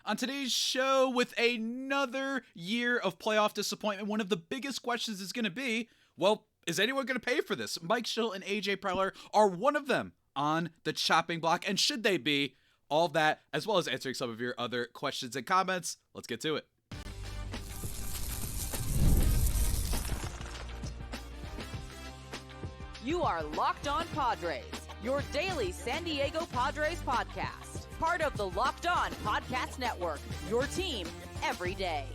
On today's show, with another year of playoff disappointment, one of the biggest questions is going to be, well, is anyone going to pay for this? Mike Shildt and AJ Preller are one of them on the chopping block, and should they be? All that, as well as answering some of your other questions and comments. Let's get to it. You are Locked On Padres, your daily San Diego Padres podcast. Part of the Locked On Podcast Network, your team every day.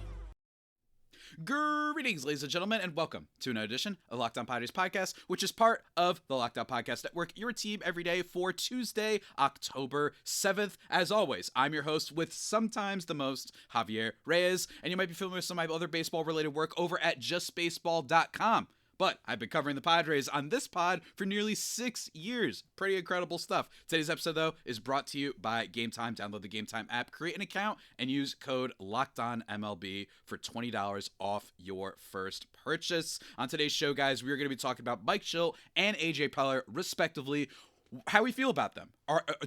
Greetings, ladies and gentlemen, and welcome to another edition of Locked On Padres podcast, which is part of the Locked On Podcast Network, your team every day for Tuesday, October 7th. As always, I'm your host with sometimes the most, Javier Reyes, and you might be familiar with some of my other baseball-related work over at justbaseball.com. But I've been covering the Padres on this pod for nearly 6 years. Pretty incredible stuff. Today's episode, though, is brought to you by Game Time. Download the Game Time app, create an account, and use code LOCKEDONMLB for $20 off your first purchase. On today's show, guys, we are going to be talking about Mike Shildt and AJ Preller, respectively. How we feel about them.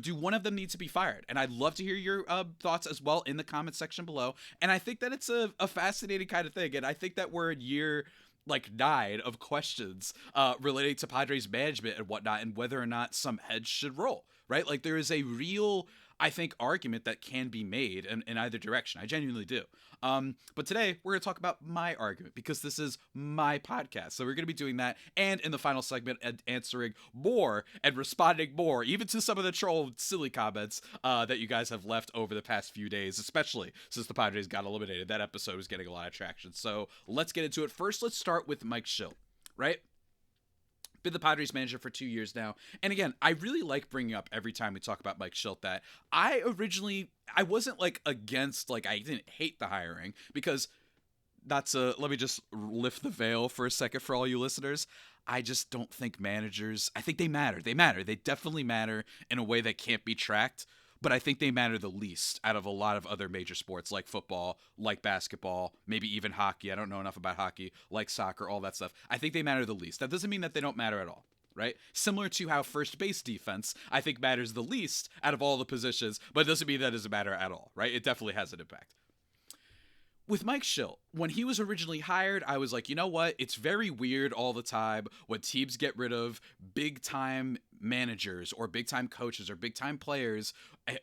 Do one of them need to be fired? And I'd love to hear your thoughts as well in the comment section below. And I think that it's a fascinating kind of thing. And I think that we're in year 9 of questions relating to Padres management and whatnot, and whether or not some heads should roll, right? Like, there is a real, I think, argument that can be made in either direction. I genuinely do. But today we're going to talk about my argument because this is my podcast. So we're going to be doing that. And in the final segment, answering more and responding more, even to some of the troll silly comments that you guys have left over the past few days, especially since the Padres got eliminated. That episode was getting a lot of traction. So let's get into it. First, let's start with Mike Shildt, right? Been the Padres manager for 2 years now. And again, I really like bringing up every time we talk about Mike Shildt that I wasn't against, I didn't hate the hiring, because let me just lift the veil for a second for all you listeners. I just don't think managers, I think they matter. They definitely matter in a way that can't be tracked. But I think they matter the least out of a lot of other major sports like football, like basketball, maybe even hockey. I don't know enough about hockey, like soccer, all that stuff. I think they matter the least. That doesn't mean that they don't matter at all, right? Similar to how first base defense, I think, matters the least out of all the positions, but it doesn't mean that it doesn't matter at all, right? It definitely has an impact. With Mike Shildt, when he was originally hired, I was like, you know what? It's very weird all the time when teams get rid of big-time managers or big-time coaches or big-time players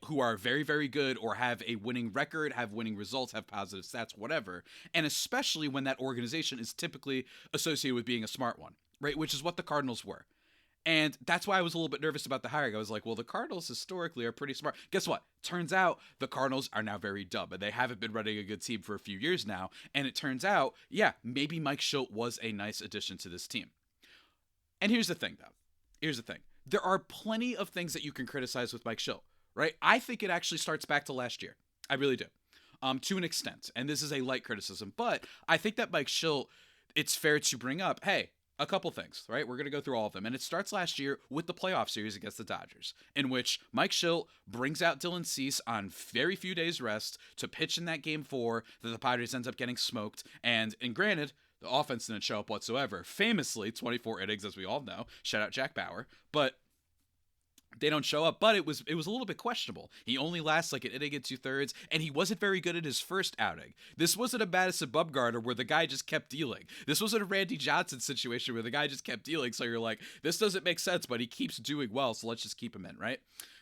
who are very, very good or have a winning record, have winning results, have positive stats, whatever. And especially when that organization is typically associated with being a smart one, right? Which is what the Cardinals were. And that's why I was a little bit nervous about the hiring. I was like, well, the Cardinals historically are pretty smart. Guess what? Turns out the Cardinals are now very dumb, and they haven't been running a good team for a few years now. And it turns out, yeah, maybe Mike Shildt was a nice addition to this team. And here's the thing, though. There are plenty of things that you can criticize with Mike Shildt, right? I think it actually starts back to last year. I really do. To an extent. And this is a light criticism. But I think that Mike Shildt, it's fair to bring up, hey, a couple things, right? We're going to go through all of them. And it starts last year with the playoff series against the Dodgers, in which Mike Shildt brings out Dylan Cease on very few days rest to pitch in that game 4 that the Padres ends up getting smoked. And granted, the offense didn't show up whatsoever. Famously, 24 innings, as we all know. Shout out Jack Bauer. But they don't show up, but it was a little bit questionable. He only lasts an inning and 2/3, and he wasn't very good at his first outing. This wasn't a Madison Bumgarner where the guy just kept dealing. This wasn't a Randy Johnson situation where the guy just kept dealing, so you're like, this doesn't make sense, but he keeps doing well, so let's just keep him in, right?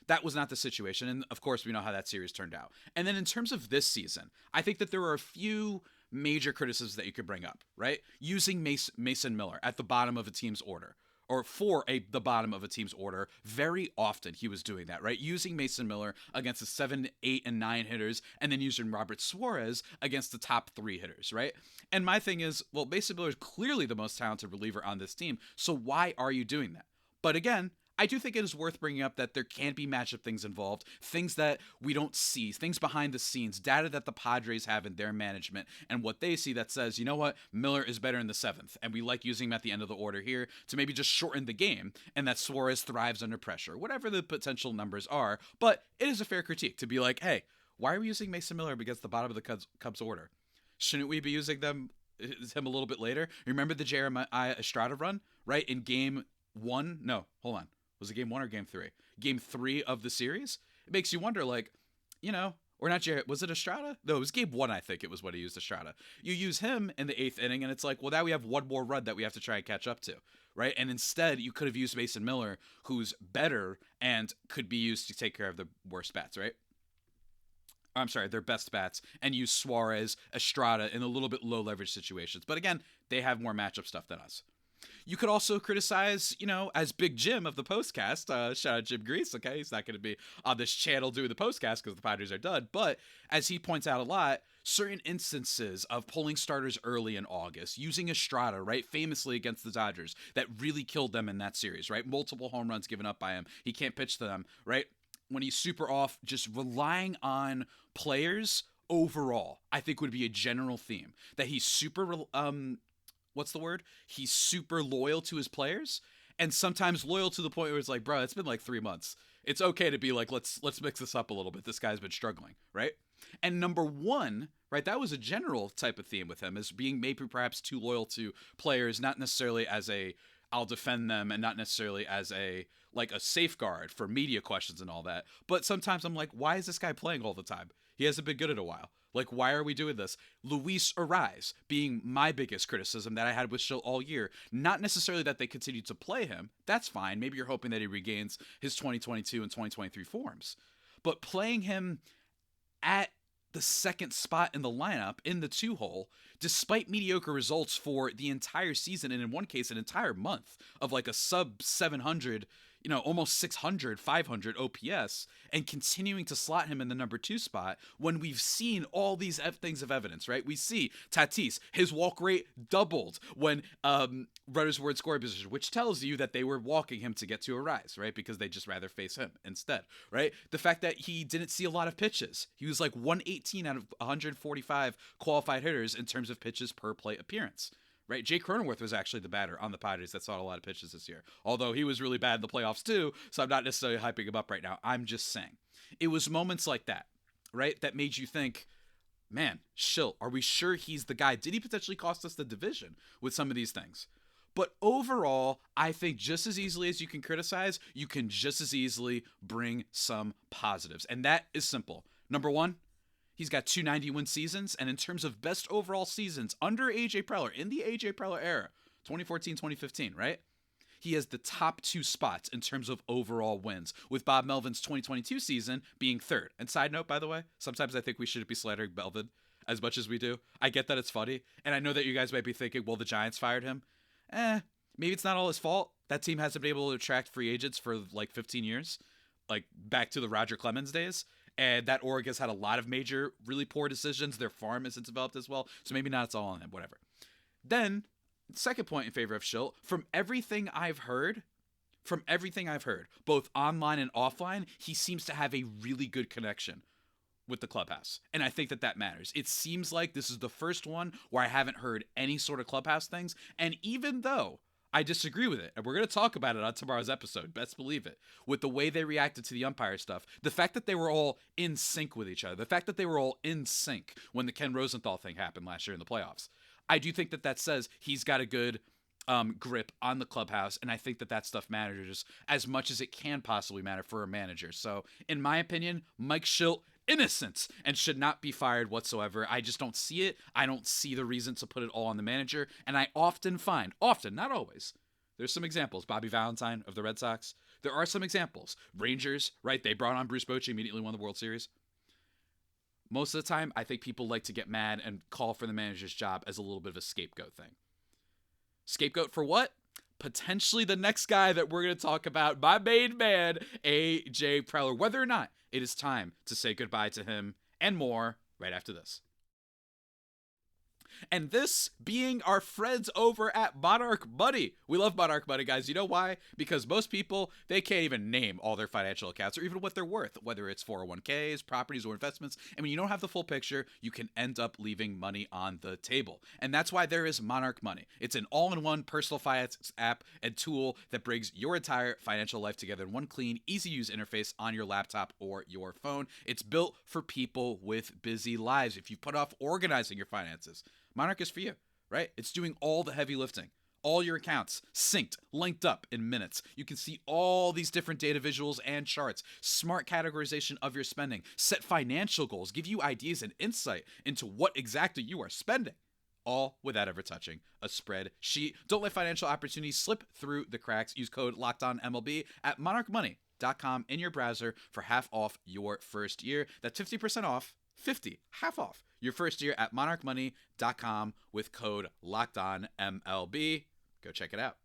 That was not the situation, and of course, we know how that series turned out. And then in terms of this season, I think that there are a few major criticisms that you could bring up, right? Using Mason Miller at the bottom of a team's order. Or the bottom of a team's order. Very often he was doing that, right? Using Mason Miller against the 7, 8, and 9 hitters, and then using Robert Suarez against the top 3 hitters, right? And my thing is, well, Mason Miller is clearly the most talented reliever on this team, so why are you doing that? But again, I do think it is worth bringing up that there can be matchup things involved, things that we don't see, things behind the scenes, data that the Padres have in their management, and what they see that says, you know what, Miller is better in the 7th, and we like using him at the end of the order here to maybe just shorten the game, and that Suarez thrives under pressure, whatever the potential numbers are. But it is a fair critique to be like, hey, why are we using Mason Miller against the bottom of the Cubs order? Shouldn't we be using him a little bit later? Remember the Jeremiah Estrada run, right? In game 1? No, hold on. Was it game 1 or game 3? Game 3 of the series? It makes you wonder, Or not Jared, was it Estrada? No, it was game 1, I think it was what he used Estrada. You use him in the 8th inning, and it's like, well, now we have one more run that we have to try and catch up to, right? And instead, you could have used Mason Miller, who's better and could be used to take care of the worst bats, right? I'm sorry, their best bats, and use Suarez, Estrada in a little bit low leverage situations. But again, they have more matchup stuff than us. You could also criticize, as Big Jim of the Postcast, shout out Jim Grease, okay? He's not going to be on this channel doing the Postcast because the Padres are done. But as he points out a lot, certain instances of pulling starters early in August, using Estrada, right, famously against the Dodgers, that really killed them in that series, right? Multiple home runs given up by him. He can't pitch to them, right? When he's super off, just relying on players overall, I think would be a general theme. That he's super what's the word? He's super loyal to his players, and sometimes loyal to the point where it's like, bro, it's been like 3 months. It's okay to be like, let's mix this up a little bit. This guy's been struggling, right? And number 1, right, that was a general type of theme with him, is being maybe perhaps too loyal to players, not necessarily as a I'll defend them, and not necessarily as a safeguard for media questions and all that. But sometimes I'm like, why is this guy playing all the time? He hasn't been good in a while. Like, why are we doing this? Luis Ariz being my biggest criticism that I had with Shildt all year. Not necessarily that they continue to play him. That's fine. Maybe you're hoping that he regains his 2022 and 2023 forms. But playing him at the second spot in the lineup in the 2-hole, despite mediocre results for the entire season, and in one case, an entire month of like a sub 700, almost 600, 500 OPS, and continuing to slot him in the number 2 spot when we've seen all these things of evidence, right? We see Tatis, his walk rate doubled when runners were in scoring position, which tells you that they were walking him to get to a rise, right? Because they just rather face him instead, right? The fact that he didn't see a lot of pitches. He was like 118 out of 145 qualified hitters in terms of pitches per plate appearance. Right, Jay Cronenworth was actually the batter on the Padres that saw a lot of pitches this year. Although he was really bad in the playoffs too, so I'm not necessarily hyping him up right now. I'm just saying. It was moments like that, right, that made you think, man, Shildt, are we sure he's the guy? Did he potentially cost us the division with some of these things? But overall, I think just as easily as you can criticize, you can just as easily bring some positives. And that is simple. Number 1, he's got 290-win seasons, and in terms of best overall seasons under AJ Preller, in the AJ Preller era, 2014-2015, right? He has the top 2 spots in terms of overall wins, with Bob Melvin's 2022 season being 3rd. And side note, by the way, sometimes I think we shouldn't be slandering Melvin as much as we do. I get that it's funny, and I know that you guys might be thinking, well, the Giants fired him. Maybe it's not all his fault. That team hasn't been able to attract free agents for like 15 years, like back to the Roger Clemens days. And that org has had a lot of major, really poor decisions. Their farm isn't developed as well. So maybe not it's all on him, whatever. Then, second point in favor of Shildt, from everything I've heard, both online and offline, he seems to have a really good connection with the clubhouse. And I think that matters. It seems like this is the first one where I haven't heard any sort of clubhouse things. And even though I disagree with it, and we're going to talk about it on tomorrow's episode, best believe it, with the way they reacted to the umpire stuff, the fact that they were all in sync with each other, the fact that they were all in sync when the Ken Rosenthal thing happened last year in the playoffs, I do think that says he's got a good grip on the clubhouse, and I think that stuff matters as much as it can possibly matter for a manager. So, in my opinion, Mike Shildt, innocent and should not be fired whatsoever. I just don't see it. I don't see the reason to put it all on the manager. And I often find, not always, there's some examples. Bobby Valentine of the Red Sox. There are some examples. Rangers, right? They brought on Bruce Bochy, immediately won the World Series. Most of the time, I think people like to get mad and call for the manager's job as a little bit of a scapegoat thing. Scapegoat for what? Potentially the next guy that we're going to talk about, my main man, AJ Preller. Whether or not it is time to say goodbye to him and more right after this. And this being our friends over at Monarch Money. We love Monarch Money, guys. You know why? Because most people, they can't even name all their financial accounts or even what they're worth, whether it's 401ks, properties, or investments. And when you don't have the full picture, you can end up leaving money on the table. And that's why there is Monarch Money. It's an all-in-one personal finance app and tool that brings your entire financial life together in one clean, easy-to-use interface on your laptop or your phone. It's built for people with busy lives. If you put off organizing your finances, Monarch is for you, right? It's doing all the heavy lifting. All your accounts synced, linked up in minutes. You can see all these different data visuals and charts, smart categorization of your spending, set financial goals, give you ideas and insight into what exactly you are spending, all without ever touching a spreadsheet. Don't let financial opportunities slip through the cracks. Use code LOCKEDONMLB at monarchmoney.com in your browser for half off your first year. That's 50% off, half off your first year at monarchmoney.com with code LOCKEDONMLB. Go check it out.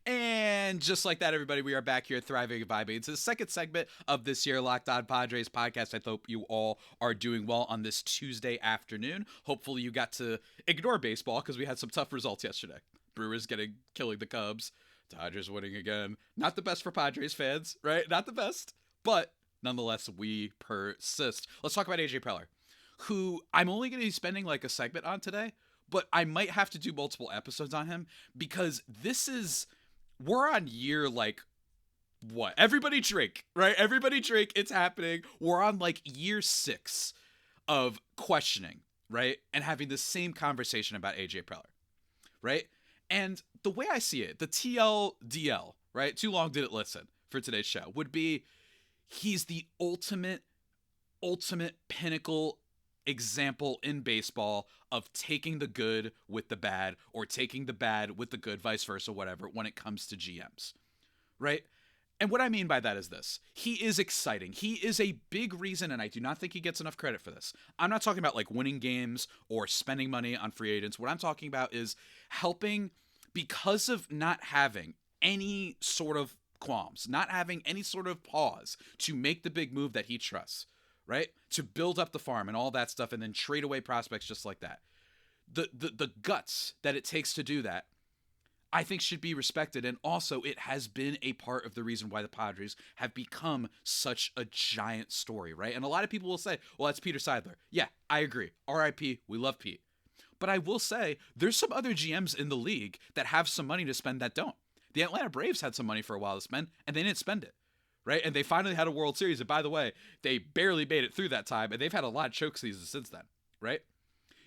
And just like that, everybody, we are back here thriving and vibing. It's the second segment of this year Locked On Padres podcast. I hope you all are doing well on this Tuesday afternoon. Hopefully you got to ignore baseball because we had some tough results yesterday. Brewers killing the Cubs. Dodgers winning again. Not the best for Padres fans, right? Not the best. But nonetheless, we persist. Let's talk about AJ Preller, who I'm only going to be spending like a segment on today, but I might have to do multiple episodes on him because we're on year like what? Everybody drink, right? Everybody drink. It's happening. We're on like year 6 of questioning, right? And having the same conversation about AJ Preller, right? And the way I see it, the TLDL, right? Too long didn't listen for today's show would be he's the ultimate pinnacle example in baseball of taking the good with the bad or taking the bad with the good, vice versa, whatever, when it comes to GMs, right? And what I mean by that is this. He is exciting. He is a big reason, and I do not think he gets enough credit for this. I'm not talking about like winning games or spending money on free agents. What I'm talking about is helping because of not having any sort of qualms, not having any sort of pause to make the big move that he trusts, right? To build up the farm and all that stuff and then trade away prospects just like that. The guts that it takes to do that, I think should be respected. And also it has been a part of the reason why the Padres have become such a giant story, right? And a lot of people will say, well, that's Peter Seidler. Yeah, I agree. RIP, we love Pete. But I will say there's some other GMs in the league that have some money to spend that don't. The Atlanta Braves had some money for a while to spend and they didn't spend it, right? And they finally had a World Series. And by the way, they barely made it through that time and they've had a lot of choke seasons since then, right?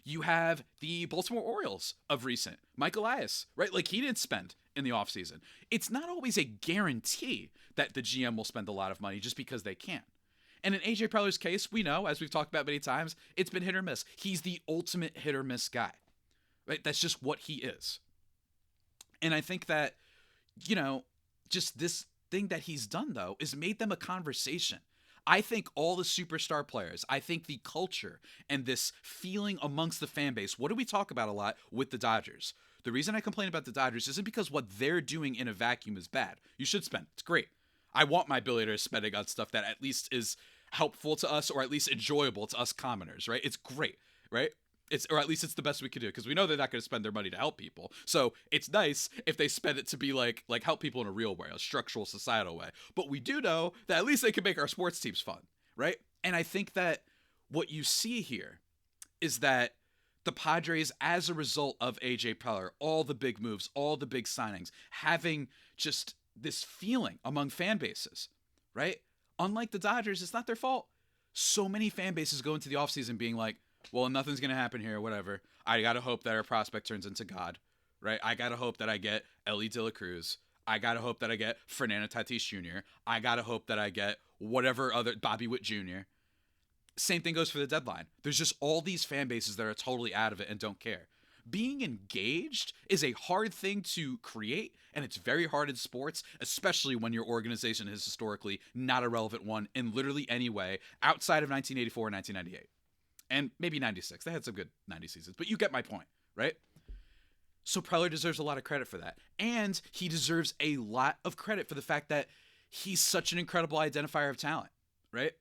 You have the Baltimore Orioles of recent, Mike Elias, right? Like he didn't spend in the offseason. It's not always a guarantee that the GM will spend a lot of money just because they can. And in AJ Preller's case, we know, as we've talked about many times, it's been hit or miss. He's the ultimate hit or miss guy, right? That's just what he is. And I think that, just this thing that he's done, though, is made them a conversation. I think all the superstar players, I think the culture and this feeling amongst the fan base, what do we talk about a lot with the Dodgers? The reason I complain about the Dodgers isn't because what they're doing in a vacuum is bad. You should spend. It's great. I want my billionaires spending on stuff that at least is helpful to us or at least enjoyable to us commoners, right? It's great, right? Or at least it's the best we can do because we know they're not going to spend their money to help people. So it's nice if they spend it to be like help people in a real way, a structural, societal way. But we do know that at least they can make our sports teams fun, right? And I think that what you see here is that the Padres, as a result of AJ Preller, all the big moves, all the big signings, having just this feeling among fan bases, right? Unlike the Dodgers, it's not their fault. So many fan bases go into the offseason being like, well, nothing's going to happen here, whatever. I got to hope that our prospect turns into God, right? I got to hope that I get Ellie De La Cruz. I got to hope that I get Fernando Tatis Jr. I got to hope that I get whatever other Bobby Witt Jr. Same thing goes for the deadline. There's just all these fan bases that are totally out of it and don't care. Being engaged is a hard thing to create, and it's very hard in sports, especially when your organization is historically not a relevant one in literally any way outside of 1984 and 1998. And maybe 96. They had some good 90 seasons. But you get my point, right? So Preller deserves a lot of credit for that. And he deserves a lot of credit for the fact that he's such an incredible identifier of talent, right?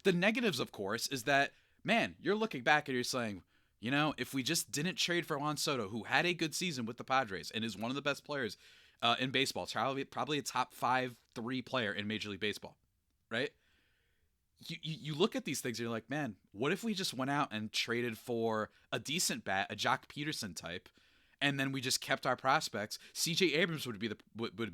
The negatives, of course, is that, man, you're looking back and you're saying, if we just didn't trade for Juan Soto, who had a good season with the Padres and is one of the best players in baseball, probably a top 5-3 player in Major League Baseball, right? You look at these things and you're like, man, what if we just went out and traded for a decent bat, a Jock Peterson type, and then we just kept our prospects? CJ Abrams would be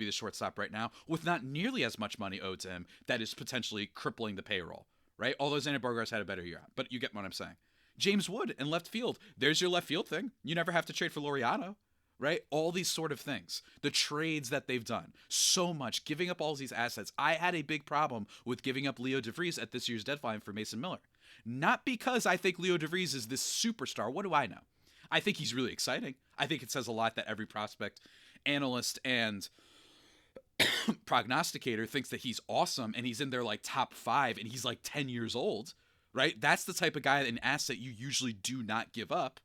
the shortstop right now with not nearly as much money owed to him that is potentially crippling the payroll, right? Although Xander Bogaerts had a better year, but you get what I'm saying. James Wood in left field. There's your left field thing. You never have to trade for Laureano, right? All these sort of things. The trades that they've done. So much. Giving up all these assets. I had a big problem with giving up Leo DeVries at this year's deadline for Mason Miller. Not because I think Leo DeVries is this superstar. What do I know? I think he's really exciting. I think it says a lot that every prospect, analyst, and prognosticator thinks that he's awesome and he's in their like top 5 and he's like 10 years old, right? That's the type of guy, an asset you usually do not give up.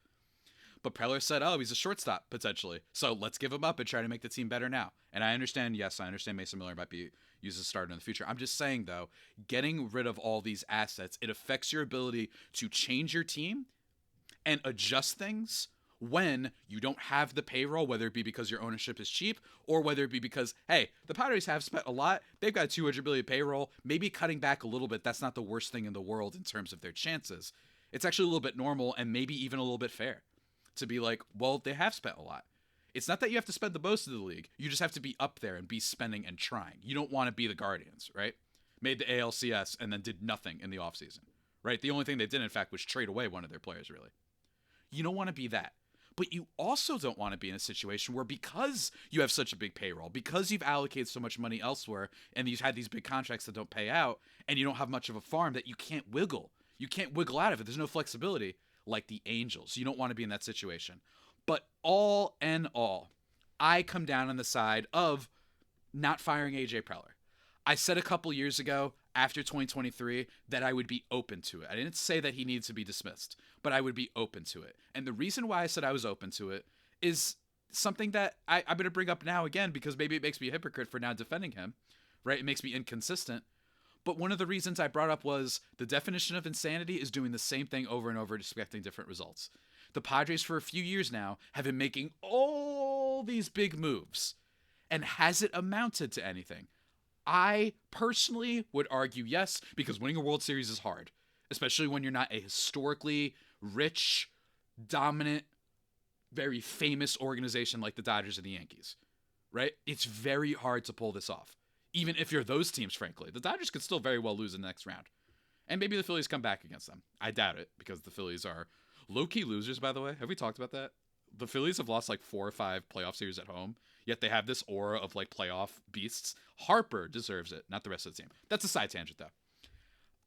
But Preller said, oh, he's a shortstop potentially, so let's give him up and try to make the team better now. And I understand Mason Miller might be used as a starter in the future. I'm just saying, though, getting rid of all these assets, it affects your ability to change your team and adjust things when you don't have the payroll, whether it be because your ownership is cheap or whether it be because, hey, the Padres have spent a lot. They've got $200 million payroll. Maybe cutting back a little bit, that's not the worst thing in the world in terms of their chances. It's actually a little bit normal and maybe even a little bit fair to be like, well, they have spent a lot. It's not that you have to spend the most of the league. You just have to be up there and be spending and trying. You don't want to be the Guardians, right? Made the ALCS and then did nothing in the offseason, right? The only thing they did, in fact, was trade away one of their players, really. You don't want to be that. But you also don't want to be in a situation where because you have such a big payroll, because you've allocated so much money elsewhere, and you've had these big contracts that don't pay out, and you don't have much of a farm, that you can't wiggle. You can't wiggle out of it. There's no flexibility like the Angels. You don't want to be in that situation. But all in all, I come down on the side of not firing AJ Preller. I said a couple years ago, after 2023, that I would be open to it. I didn't say that he needs to be dismissed, but I would be open to it. And the reason why I said I was open to it is something that I'm going to bring up now again, because maybe it makes me a hypocrite for now defending him, right? It makes me inconsistent. But one of the reasons I brought up was the definition of insanity is doing the same thing over and over, expecting different results. The Padres for a few years now have been making all these big moves. And has it amounted to anything? I personally would argue yes, because winning a World Series is hard, especially when you're not a historically rich, dominant, very famous organization like the Dodgers and the Yankees, right? It's very hard to pull this off. Even if you're those teams, frankly. The Dodgers could still very well lose in the next round. And maybe the Phillies come back against them. I doubt it, because the Phillies are low-key losers, by the way. Have we talked about that? The Phillies have lost like 4 or 5 playoff series at home, yet they have this aura of like playoff beasts. Harper deserves it, not the rest of the team. That's a side tangent, though.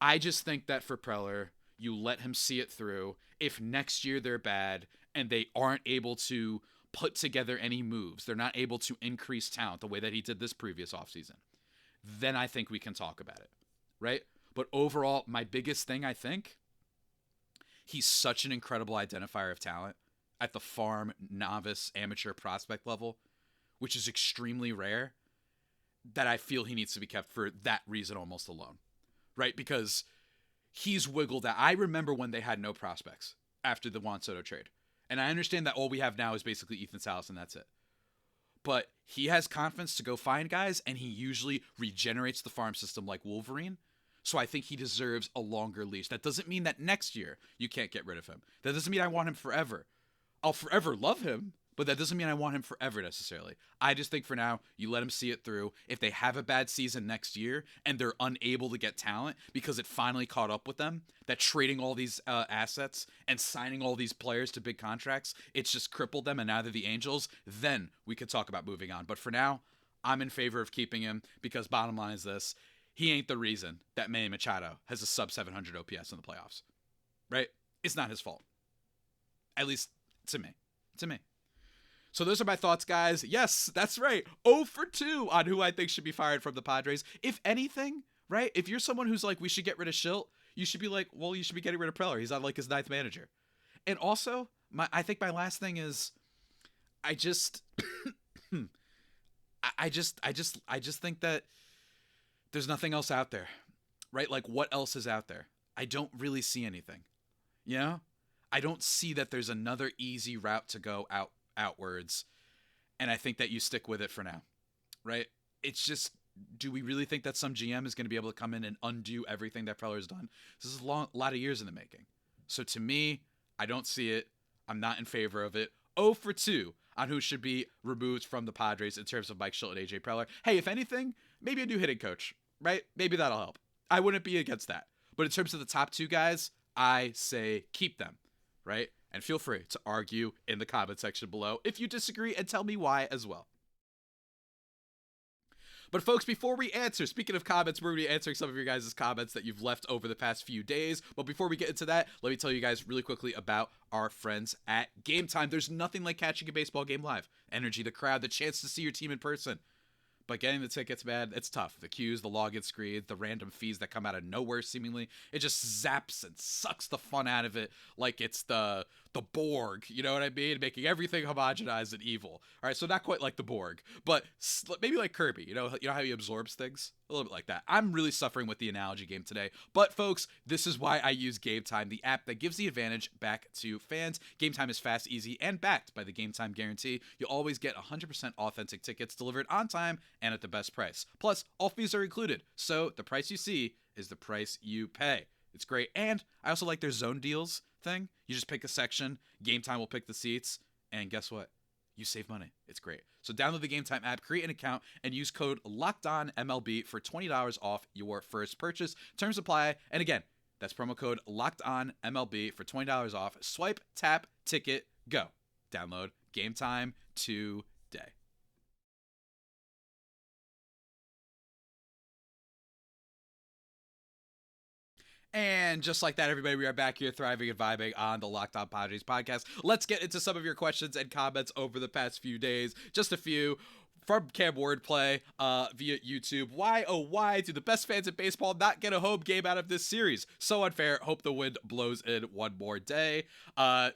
I just think that for Preller, you let him see it through. If next year they're bad and they aren't able to put together any moves, they're not able to increase talent the way that he did this previous offseason, then I think we can talk about it, right? But overall, my biggest thing, I think, he's such an incredible identifier of talent at the farm, novice, amateur prospect level, which is extremely rare, that I feel he needs to be kept for that reason almost alone, right? Because he's wiggled out. I remember when they had no prospects after the Juan Soto trade. And I understand that all we have now is basically Ethan Salas, and that's it. But he has confidence to go find guys, and he usually regenerates the farm system like Wolverine. So I think he deserves a longer leash. That doesn't mean that next year you can't get rid of him. That doesn't mean I want him forever. I'll forever love him, but that doesn't mean I want him forever necessarily. I just think for now, you let him see it through. If they have a bad season next year and they're unable to get talent because it finally caught up with them, that trading all these assets and signing all these players to big contracts, it's just crippled them, and now they're the Angels, then we could talk about moving on. But for now, I'm in favor of keeping him, because bottom line is this: he ain't the reason that Manny Machado has a sub 700 OPS in the playoffs, right? It's not his fault. At least to me. So those are my thoughts, guys. Yes, that's right. 0 for 2 on who I think should be fired from the Padres. If anything, right? If you're someone who's like, we should get rid of Shildt, you should be like, well, you should be getting rid of Preller. He's on like his 9th manager. And also, I think my last thing is, I just think that there's nothing else out there, right? Like, what else is out there? I don't really see anything, you know? I don't see that there's another easy route to go outwards, and I think that you stick with it for now, right? It's just, do we really think that some GM is going to be able to come in and undo everything that Preller's done? This is a lot of years in the making. So to me, I don't see it. I'm not in favor of it. 0 for 2 on who should be removed from the Padres in terms of Mike Shildt and AJ Preller. Hey, if anything, maybe a new hitting coach, right? Maybe that'll help. I wouldn't be against that. But in terms of the top 2 guys, I say keep them, right? And feel free to argue in the comment section below if you disagree and tell me why as well. But folks, before we answer, speaking of comments, we're going to be answering some of your guys' comments that you've left over the past few days. But before we get into that, let me tell you guys really quickly about our friends at Game Time. There's nothing like catching a baseball game live. Energy, the crowd, the chance to see your team in person. But getting the tickets, man, it's tough. The queues, the login screens, the random fees that come out of nowhere, seemingly. It just zaps and sucks the fun out of it like it's the Borg, you know what I mean? Making everything homogenized and evil. All right, so not quite like the Borg, but maybe like Kirby. You know how he absorbs things? A little bit like that. I'm really suffering with the analogy game today. But folks, this is why I use Game Time, the app that gives the advantage back to fans. Game Time is fast, easy, and backed by the Game Time guarantee. You'll always get 100% authentic tickets delivered on time and at the best price. Plus, all fees are included, so the price you see is the price you pay. It's great. And I also like their zone deals thing. You just pick a section, Game Time will pick the seats, and guess what? You save money. It's great. So download the Game Time app, create an account, and use code LOCKEDONMLB for $20 off your first purchase. Terms apply. And again, that's promo code LOCKEDONMLB for $20 off. Swipe, tap, ticket, go. Download Game Time today. And just like that, everybody, we are back here thriving and vibing on the Locked On Padres podcast. Let's get into some of your questions and comments over the past few days. Just a few from Cam Wordplay via YouTube. Why, oh why, do the best fans in baseball not get a home game out of this series? So unfair. Hope the wind blows in one more day.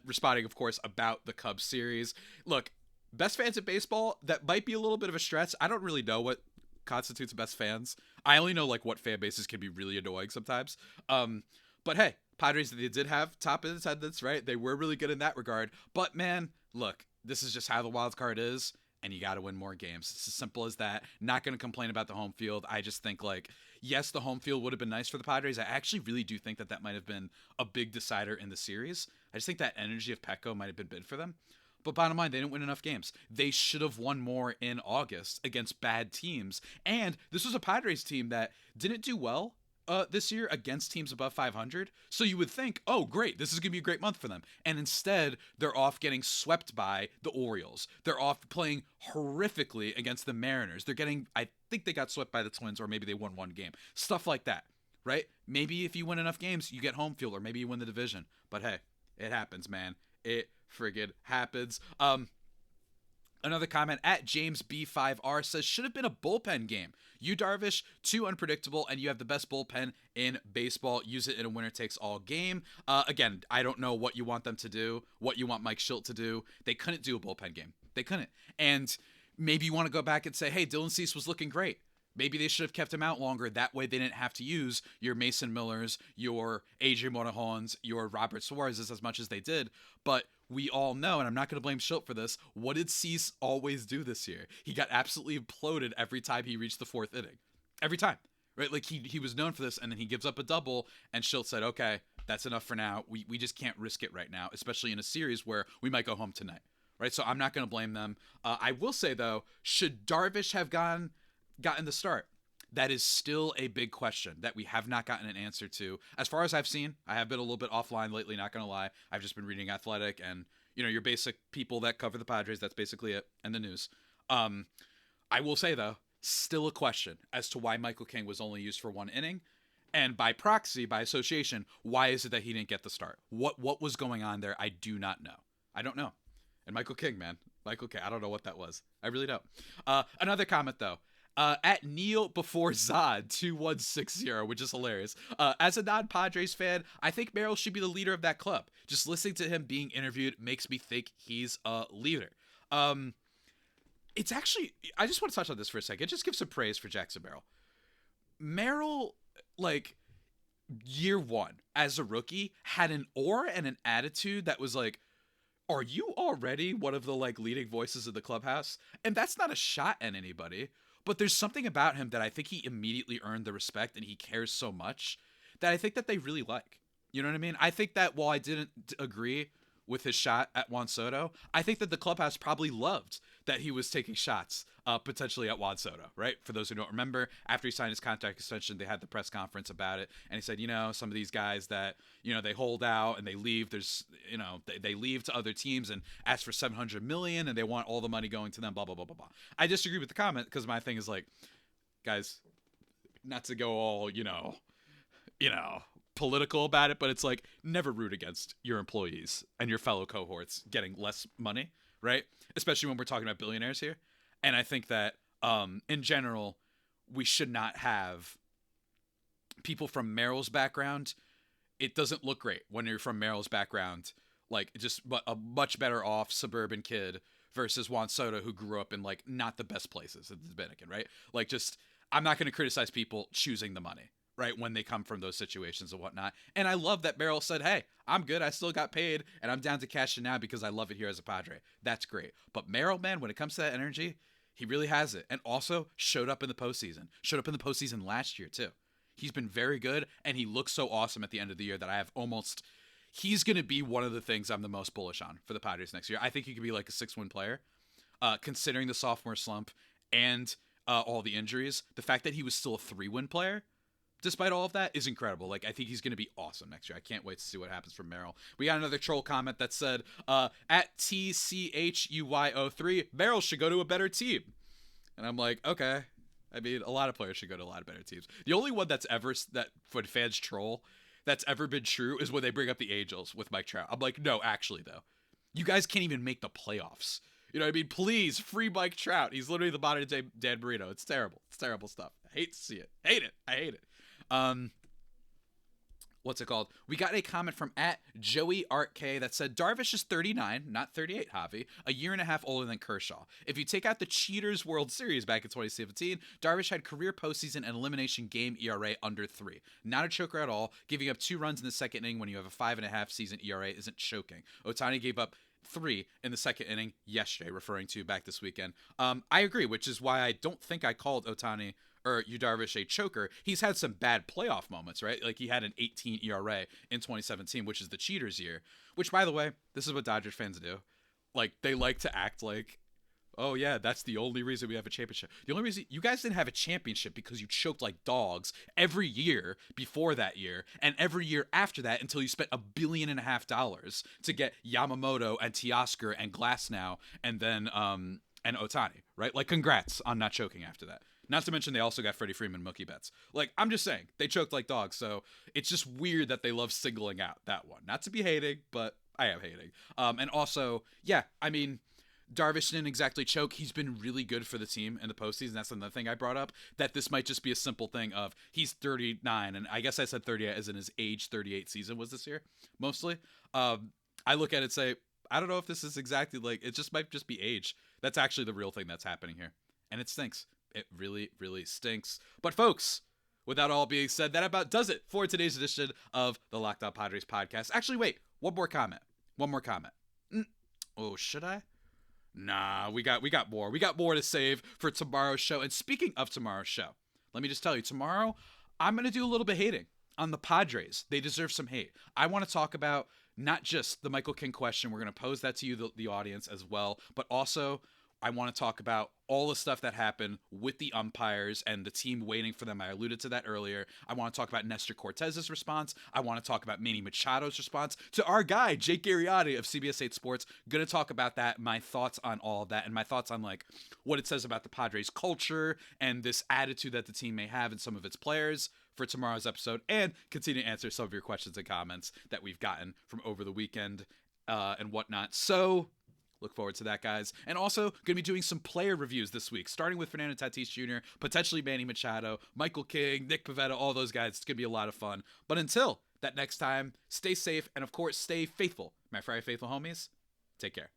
Responding, of course, about the Cubs series. Look, best fans in baseball, that might be a little bit of a stretch. I don't really know what constitutes best fans. I only know like what fan bases can be really annoying sometimes. But hey, Padres, they did have top in attendance, right? They were really good in that regard. But man, look, this is just how the wild card is, and you got to win more games. It's as simple as that. Not going to complain about the home field. I just think like, yes, the home field would have been nice for the Padres. I actually really do think that might have been a big decider in the series. I just think that energy of Petco might have been big for them. But bottom line, they didn't win enough games. They should have won more in August against bad teams. And this was a Padres team that didn't do well this year against teams above 500. So you would think, oh, great, this is going to be a great month for them. And instead, they're off getting swept by the Orioles. They're off playing horrifically against the Mariners. I think they got swept by the Twins, or maybe they won one game. Stuff like that, right? Maybe if you win enough games, you get home field, or maybe you win the division. But hey, it happens, man. It friggin' happens. Another comment at James B5R says, should have been a bullpen game. You, Darvish, too unpredictable, and you have the best bullpen in baseball. Use it in a winner-takes-all game. Again, I don't know what you want them to do, what you want Mike Shildt to do. They couldn't do a bullpen game. They couldn't. And maybe you want to go back and say, hey, Dylan Cease was looking great. Maybe they should have kept him out longer. That way they didn't have to use your Mason Millers, your AJ Morejons, your Robert Suarez as much as they did. But we all know, and I'm not going to blame Shildt for this, what did Cease always do this year? He got absolutely imploded every time he reached the fourth inning. Every time. Right? Like he was known for this, and then he gives up a double, and Shildt said, okay, that's enough for now. We just can't risk it right now, especially in a series where we might go home tonight. Right? So I'm not going to blame them. I will say, though, should Darvish have gotten the start? That is still a big question that we have not gotten an answer to. As far as I've seen, I have been a little bit offline lately, not going to lie. I've just been reading Athletic and, your basic people that cover the Padres. That's basically it. And the news. I will say, though, still a question as to why Michael King was only used for one inning. And by proxy, by association, why is it that he didn't get the start? What was going on there? I do not know. I don't know. And Michael King, man. Michael King, I don't know what that was. I really don't. Another comment, though. At Neil before Zod 2160, which is hilarious. As a non-Padres fan, I think Merrill should be the leader of that club. Just listening to him being interviewed makes me think he's a leader. It's actually, I just want to touch on this for a second. Just give some praise for Jackson Merrill. Merrill, like, year one as a rookie, had an aura and an attitude that was like, are you already one of the like leading voices of the clubhouse? And that's not a shot at anybody. But there's something about him that I think he immediately earned the respect, and he cares so much that I think that they really like. You know what I mean? I think that while I didn't agree with his shot at Juan Soto, I think that the clubhouse probably loved that he was taking shots potentially at Juan Soto, right? For those who don't remember, after he signed his contract extension, they had the press conference about it, and he said, some of these guys that, they hold out and they leave, they leave to other teams and ask for $700 million, and they want all the money going to them, blah, blah, blah, blah, blah. I disagree with the comment, because my thing is like, guys, not to go all, political about it, but it's like, never root against your employees and your fellow cohorts getting less money, right? Especially when we're talking about billionaires here. And I think that in general, we should not have people from Merrill's background. It doesn't look great when you're from Merrill's background, like just a much better off suburban kid versus Juan Soto, who grew up in like not the best places in the Dominican, right? Like, just, I'm not going to criticize people choosing the money, right, when they come from those situations and whatnot. And I love that Merrill said, hey, I'm good. I still got paid, and I'm down to cash in now because I love it here as a Padre. That's great. But Merrill, man, when it comes to that energy, he really has it. And also showed up in the postseason. Showed up in the postseason last year, too. He's been very good, and he looks so awesome at the end of the year that I have almost... He's going to be one of the things I'm the most bullish on for the Padres next year. I think he could be like a 6-win player, considering the sophomore slump and all the injuries. The fact that he was still a 3-win player, despite all of that, is incredible. Like, I think he's going to be awesome next year. I can't wait to see what happens from Merrill. We got another troll comment that said, at TCHUY03, Merrill should go to a better team. And I'm like, okay. I mean, a lot of players should go to a lot of better teams. The only one that's ever, that for fans troll, that's ever been true is when they bring up the Angels with Mike Trout. I'm like, no, actually, though. You guys can't even make the playoffs. You know what I mean? Please, free Mike Trout. He's literally the modern day Dan Marino. It's terrible. It's terrible stuff. I hate to see it. Hate it. I hate it. What's it called? We got a comment from at Joey Art K that said, Darvish is 39, not 38, Javi, a year and a half older than Kershaw. If you take out the Cheaters World Series back in 2017, Darvish had career postseason and elimination game ERA under 3. Not a choker at all. Giving up 2 runs in the second inning when you have a 5.5 season ERA isn't choking. Ohtani gave up 3 in the second inning yesterday, referring to back this weekend. I agree, which is why I don't think I called Ohtani or Darvish a choker. He's had some bad playoff moments, right? Like, he had an 18 ERA in 2017, which is the cheaters year, which, by the way, this is what Dodgers fans do. Like, they like to act like, oh yeah, that's the only reason we have a championship. The only reason you guys didn't have a championship because you choked like dogs every year before that year and every year after that until you spent $1.5 billion to get Yamamoto and Teoscar and Glasnow and then and Ohtani, right? Like, congrats on not choking after that. Not to mention they also got Freddie Freeman, Mookie Betts. Like, I'm just saying, they choked like dogs, so it's just weird that they love singling out that one. Not to be hating, but I am hating. And also, yeah, I mean, Darvish didn't exactly choke. He's been really good for the team in the postseason. That's another thing I brought up, that this might just be a simple thing of he's 39, and I guess I said 38 as in his age 38 season was this year, mostly. I look at it and say, I don't know if this is exactly like, it just might just be age. That's actually the real thing that's happening here. And it stinks. It really, really stinks. But folks, with that all being said, that about does it for today's edition of the Locked On Padres podcast. Actually, wait, one more comment. Oh, should I? Nah, we got more. We got more to save for tomorrow's show. And speaking of tomorrow's show, let me just tell you, tomorrow I'm going to do a little bit hating on the Padres. They deserve some hate. I want to talk about not just the Michael King question. We're going to pose that to you, the audience, as well, but also I want to talk about all the stuff that happened with the umpires and the team waiting for them. I alluded to that earlier. I want to talk about Nestor Cortez's response. I want to talk about Manny Machado's response to our guy, Jake Arrieta of CBS 8 Sports. Going to talk about that, my thoughts on all of that, and my thoughts on like what it says about the Padres culture and this attitude that the team may have in some of its players for tomorrow's episode, and continue to answer some of your questions and comments that we've gotten from over the weekend and whatnot. So look forward to that, guys. And also going to be doing some player reviews this week, starting with Fernando Tatis Jr., potentially Manny Machado, Michael King, Nick Pivetta, all those guys. It's going to be a lot of fun. But until that next time, stay safe and, of course, stay faithful. My Friday faithful homies, take care.